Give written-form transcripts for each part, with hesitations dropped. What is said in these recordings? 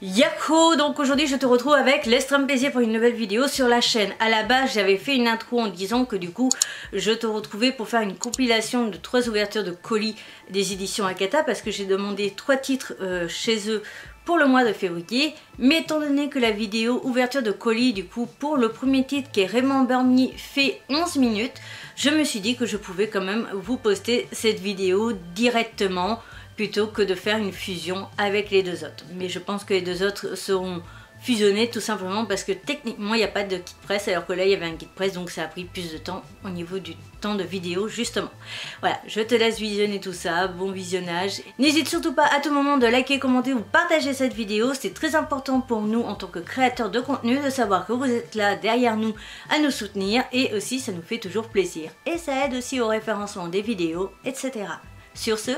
Yahoo! Donc aujourd'hui je te retrouve avec l'extrême plaisir pour une nouvelle vidéo sur la chaîne. À la base j'avais fait une intro en disant que du coup je te retrouvais pour faire une compilation de 3 ouvertures de colis des éditions Akata parce que j'ai demandé 3 titres chez eux pour le mois de février. Mais étant donné que la vidéo ouverture de colis du coup pour le premier titre qui est Raymond Bermy fait 11 minutes, je me suis dit que je pouvais quand même vous poster cette vidéo directement plutôt que de faire une fusion avec les deux autres. Mais je pense que les deux autres seront fusionnés tout simplement parce que techniquement il n'y a pas de kit presse alors que là il y avait un kit presse, donc ça a pris plus de temps au niveau du temps de vidéo justement. Voilà, je te laisse visionner tout ça, bon visionnage. N'hésite surtout pas à tout moment de liker, commenter ou partager cette vidéo, c'est très important pour nous en tant que créateurs de contenu de savoir que vous êtes là derrière nous à nous soutenir et aussi ça nous fait toujours plaisir. Et ça aide aussi au référencement des vidéos, etc. Sur ce,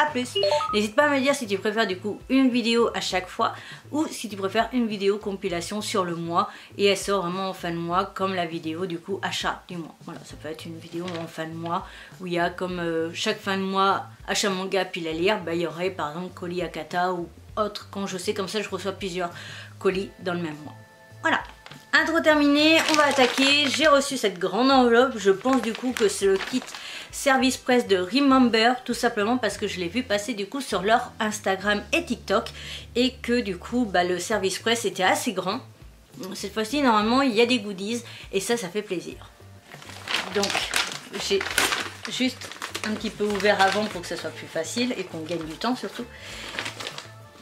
à plus. N'hésite pas à me dire si tu préfères du coup une vidéo à chaque fois ou si tu préfères une vidéo compilation sur le mois et elle sort vraiment en fin de mois comme la vidéo du coup achat du mois. Voilà, ça peut être une vidéo en fin de mois où il y a comme chaque fin de mois achat manga pile à lire, bah, il y aurait par exemple colis Akata ou autre quand je sais comme ça je reçois plusieurs colis dans le même mois. Voilà. Intro terminé, on va attaquer. J'ai reçu cette grande enveloppe, je pense du coup que c'est le kit service presse de Remember, tout simplement parce que je l'ai vu passer du coup sur leur Instagram et TikTok et que du coup bah, le service presse était assez grand. Cette fois-ci normalement il y a des goodies et ça fait plaisir. Donc j'ai juste un petit peu ouvert avant pour que ça soit plus facile et qu'on gagne du temps surtout.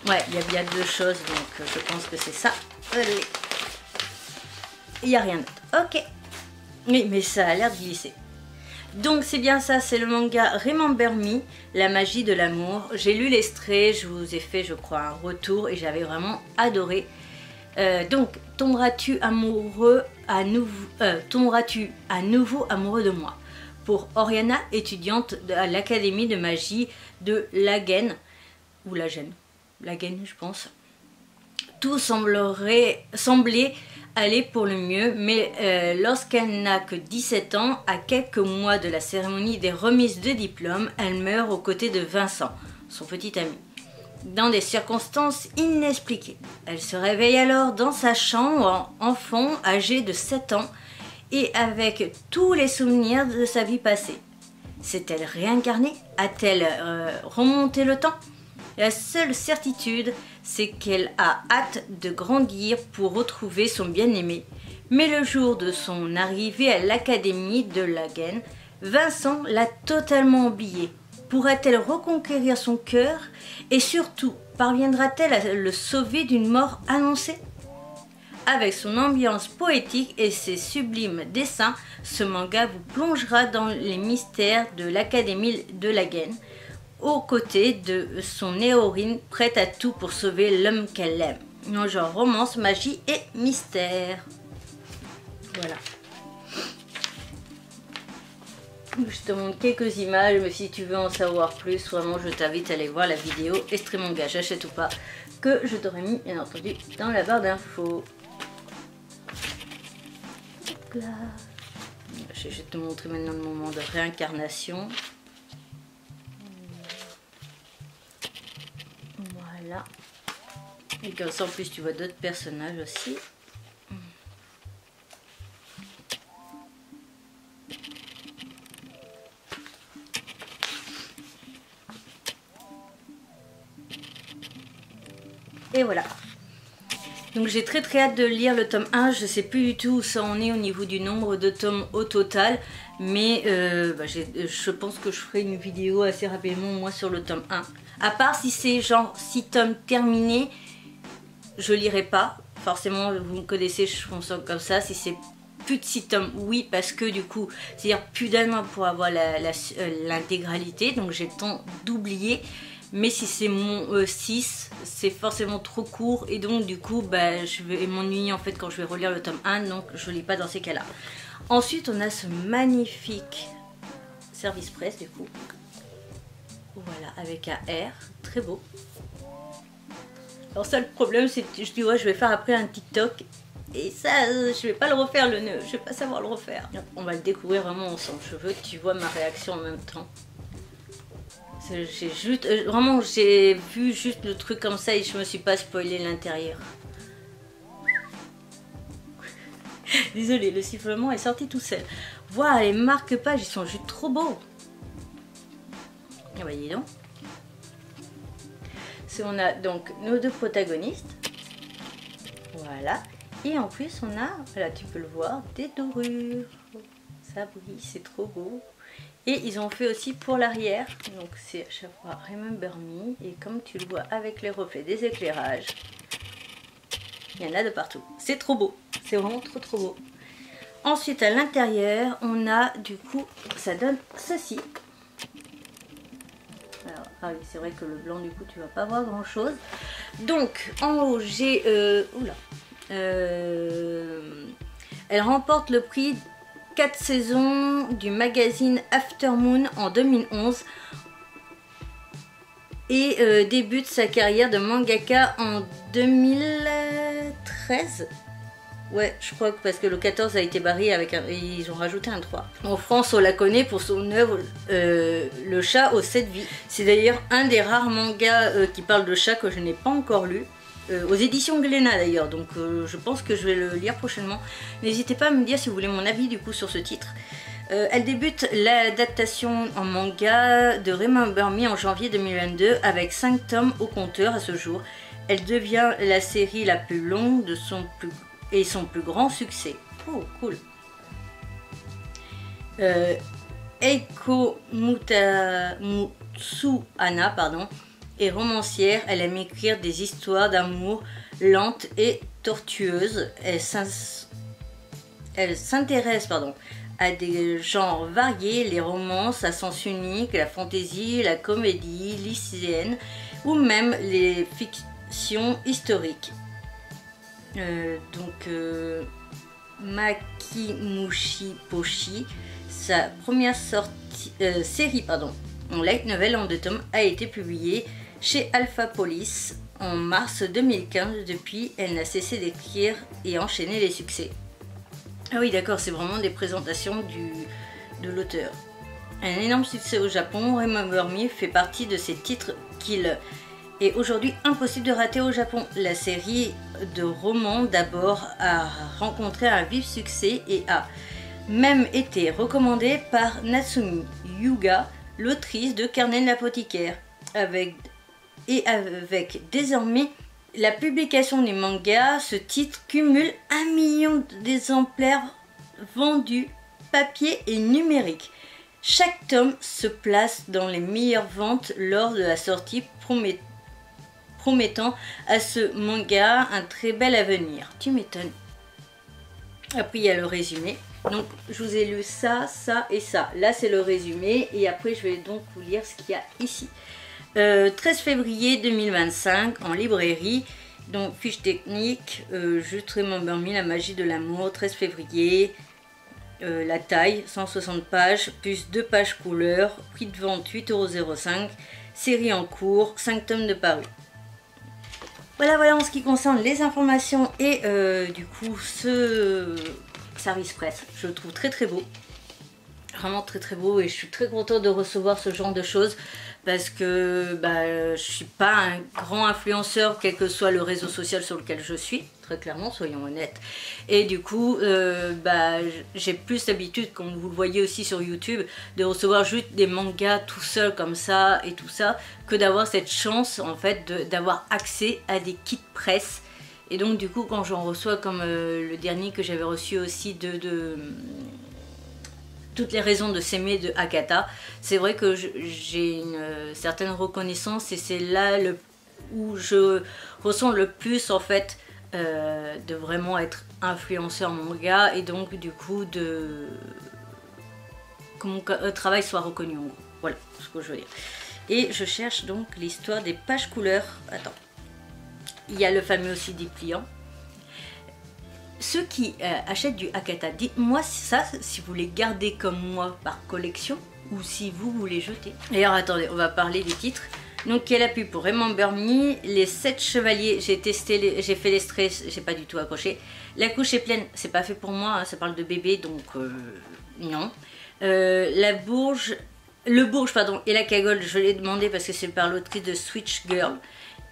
Ouais, il y a bien deux choses donc je pense que c'est ça. Allez. Il n'y a rien d'autre. Ok. Oui, mais ça a l'air de glisser. Donc c'est bien ça, c'est le manga Remember Me, la magie de l'amour. J'ai lu l'extrait, je vous ai fait je crois un retour et j'avais vraiment adoré. Donc tomberas-tu amoureux à nouveau amoureux de moi? Pour Oriana, étudiante à l'académie de magie de Lagen, ou Lagen, je pense. Tout semblait aller pour le mieux, mais lorsqu'elle n'a que 17 ans, à quelques mois de la cérémonie des remises de diplôme, elle meurt aux côtés de Vincent, son petit ami, dans des circonstances inexpliquées. Elle se réveille alors dans sa chambre en enfant âgée de 7 ans et avec tous les souvenirs de sa vie passée. S'est-elle réincarnée? A-t-elle remonté le temps? La seule certitude, c'est qu'elle a hâte de grandir pour retrouver son bien-aimé. Mais le jour de son arrivée à l'académie de Lagen, Vincent l'a totalement oublié. Pourra-t-elle reconquérir son cœur? Et surtout, parviendra-t-elle à le sauver d'une mort annoncée? Avec son ambiance poétique et ses sublimes dessins, ce manga vous plongera dans les mystères de l'académie de Lagen, aux côtés de son héroïne prête à tout pour sauver l'homme qu'elle aime. En genre romance, magie et mystère. Voilà. Je te montre quelques images, mais si tu veux en savoir plus, vraiment je t'invite à aller voir la vidéo Extrême Manga, j'achète ou pas, que je t'aurais mis bien entendu dans la barre d'infos. Je vais te montrer maintenant le moment de réincarnation. Voilà. Et comme ça en plus tu vois d'autres personnages aussi. Et voilà. Donc j'ai très hâte de lire le tome 1. Je sais plus du tout où ça en est au niveau du nombre de tomes au total. Mais je pense que je ferai une vidéo assez rapidement moi sur le tome 1. À part si c'est genre 6 tomes terminés, je lirai pas. Forcément, vous me connaissez, je fonctionne comme ça. Si c'est plus de 6 tomes, oui, parce que du coup, c'est-à-dire plus d'un mois pour avoir l'intégralité. Donc j'ai le temps d'oublier. Mais si c'est mon 6, c'est forcément trop court. Et donc du coup, bah, je vais m'ennuyer en fait quand je vais relire le tome 1. Donc je lis pas dans ces cas-là. Ensuite, on a ce magnifique service presse du coup. Voilà, avec un R, très beau. Alors ça, le problème, c'est que je dis ouais, je vais faire après un TikTok. Et ça, je vais pas le refaire le nœud, je vais pas savoir le refaire. On va le découvrir vraiment ensemble. Je veux que tu vois ma réaction en même temps. J'ai juste, vraiment, j'ai vu juste le truc comme ça et je me suis pas spoilé l'intérieur. Désolée, le sifflement est sorti tout seul. Voilà, les marque-pages, ils sont juste trop beaux. Ah bah dis donc. On a donc nos deux protagonistes. Voilà. Et en plus, on a, là tu peux le voir, des dorures. Ça brille, c'est trop beau. Et ils ont fait aussi pour l'arrière. Donc c'est à chaque fois Remember Me. Et comme tu le vois avec les reflets des éclairages, il y en a de partout. C'est trop beau. C'est vraiment trop trop beau. Ensuite, à l'intérieur, on a du coup, ça donne ceci. Alors, ah oui, c'est vrai que le blanc, du coup, tu vas pas voir grand chose. Donc, en haut, j'ai... oula. Elle remporte le prix 4 saisons du magazine Aftermoon en 2011 et débute sa carrière de mangaka en 2013. Ouais, je crois que parce que le 14 a été barré avec un... Ils ont rajouté un 3. En France, on la connaît pour son œuvre Le chat aux 7 vies. C'est d'ailleurs un des rares mangas qui parle de chat que je n'ai pas encore lu. Aux éditions Glénat d'ailleurs, donc je pense que je vais le lire prochainement. N'hésitez pas à me dire si vous voulez mon avis du coup sur ce titre. Elle débute l'adaptation en manga de Remember Me en janvier 2022 avec 5 tomes au compteur à ce jour. Elle devient la série la plus longue de son plus grand succès. Oh, cool. Eiko Mutsuhana, pardon, est romancière. Elle aime écrire des histoires d'amour lentes et tortueuses. Elle s'intéresse à des genres variés, les romances à sens unique, la fantaisie, la comédie lycéenne ou même les fictions historiques. Makimushi Poshi, sa première série en light novel en 2 tomes a été publiée chez Alpha Police en mars 2015. Depuis, elle n'a cessé d'écrire et enchaîner les succès. Ah oui, d'accord, c'est vraiment des présentations de l'auteur. Un énorme succès au Japon, Remember Me fait partie de ces titres qu'il est aujourd'hui impossible de rater au Japon. La série de romans d'abord a rencontré un vif succès et a même été recommandée par Natsumi Yuga, l'autrice de Carnet de l'apothicaire, avec désormais la publication des mangas. Ce titre cumule 1 million d'exemplaires vendus papier et numérique. Chaque tome se place dans les meilleures ventes lors de la sortie, promettant à ce manga un très bel avenir. Tu m'étonnes. Après il y a le résumé. Donc je vous ai lu ça, ça et ça. Là c'est le résumé et après je vais donc vous lire ce qu'il y a ici. 13 février 2025 en librairie. Donc fiche technique, juste Remember Me, la magie de l'amour, 13 février. La taille, 160 pages, plus 2 pages couleur, prix de vente 8,05 €, série en cours, 5 tomes de paru. Voilà en ce qui concerne les informations et du coup ce service presse. Je le trouve très très beau, vraiment très très beau et je suis très contente de recevoir ce genre de choses parce que je suis pas un grand influenceur quel que soit le réseau social sur lequel je suis, très clairement, soyons honnêtes. Et du coup, j'ai plus l'habitude, comme vous le voyez aussi sur YouTube, de recevoir juste des mangas tout seul comme ça et tout ça, que d'avoir cette chance en fait d'avoir accès à des kits presse. Et donc du coup, quand j'en reçois comme le dernier que j'avais reçu aussi de Toutes les raisons de s'aimer de Akata, c'est vrai que j'ai une certaine reconnaissance et c'est là où je ressens le plus en fait de vraiment être influenceur manga et donc du coup que mon travail soit reconnu en gros. Voilà ce que je veux dire. Et je cherche donc l'histoire des pages couleurs. Attends. Il y a le fameux aussi dépliant. Ceux qui achètent du Akata, dites-moi ça si vous les gardez comme moi par collection ou si vous les jetez. D'ailleurs attendez, on va parler des titres. Donc il y a la pub pour Remember Me, les 7 chevaliers, j'ai testé, j'ai fait les stress, j'ai pas du tout accroché. La couche est pleine, c'est pas fait pour moi, hein, ça parle de bébé donc non. La bourge Le Bourge, pardon, et la Cagole, je l'ai demandé parce que c'est par l'autrice de Switch Girl.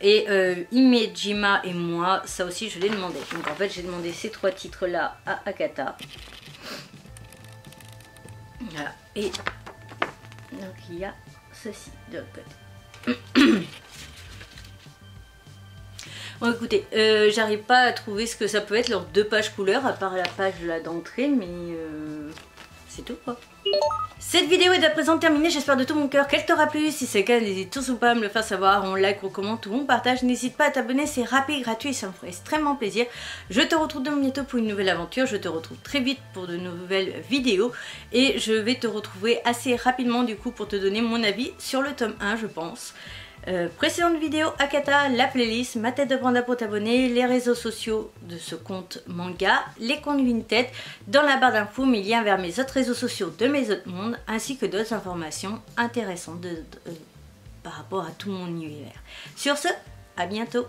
Et Imejima et moi, ça aussi je l'ai demandé. Donc en fait j'ai demandé ces 3 titres là à Akata. Voilà. Et donc il y a ceci de l'autre côté. Bon écoutez, j'arrive pas à trouver ce que ça peut être leurs 2 pages couleurs à part la page là d'entrée, mais c'est tout quoi. Cette vidéo est à présent terminée, j'espère de tout mon cœur qu'elle t'aura plu. Si c'est le cas, n'hésite surtout pas à me le faire savoir, on like, on commente ou on partage. N'hésite pas à t'abonner, c'est rapide, gratuit et ça me ferait extrêmement plaisir. Je te retrouve demain bientôt pour une nouvelle aventure, je te retrouve très vite pour de nouvelles vidéos. Et je vais te retrouver assez rapidement du coup pour te donner mon avis sur le tome 1 je pense. Précédente vidéo, Akata, la playlist, ma tête de panda pour t'abonner, les réseaux sociaux de ce compte manga, les comptes Vinted, dans la barre d'infos mes liens vers mes autres réseaux sociaux de mes autres mondes, ainsi que d'autres informations intéressantes par rapport à tout mon univers. Sur ce, à bientôt.